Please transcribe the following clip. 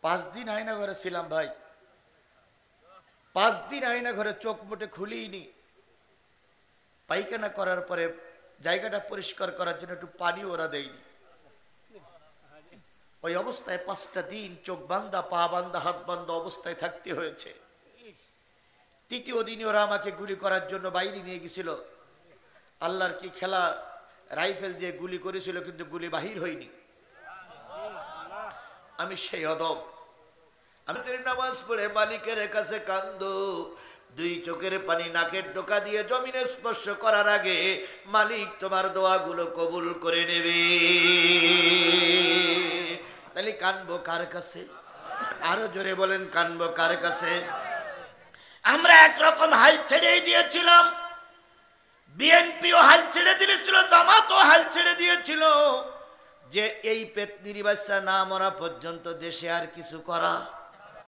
5 দিন আয়না ঘরে ছিলাম ভাই, 5 দিন আয়না ঘরে চোখ মোটে খুলিনি। পায়খানা করার পরে জায়গাটা পরিষ্কার করার জন্য একটু পানি ওরা দেয়নি। ওই অবস্থায় 5টা দিন চোখ বান্ধা, পা বান্ধা, হাত বান্ধা অবস্থায় থাকতে হয়েছে। তৃতীয় দিনে ওরা আমাকে গুলি করার জন্য বাইরে নিয়ে গেছিল। আল্লাহর কি খেলা, রাইফেল দিয়ে গুলি করেছিল কিন্তু গুলি বাহির হয়নি। আমি সেই অদব, আমি তোর নামাজ পড়ে মালিকের কাছে কান্দো, 2 চোখের পানি নাকের ডোকা দিয়ে জমিনে স্পর্শ করার আগে মালিক তোমার দোয়াগুলো কবুল করে নেবে। তাহলে কানবো কার কাছে? আরো জোরে বলেন, কানবো কার কাছে? আমরা একরকম হাল ছেড়েই দিয়েছিলাম, বিএনপিও হাল ছেড়ে দিয়েছিল, জামাতও হাল ছেড়ে দিয়েছিল যে এই পেতনির বাচ্চা না মরা পর্যন্ত দেশে আর কিছু করা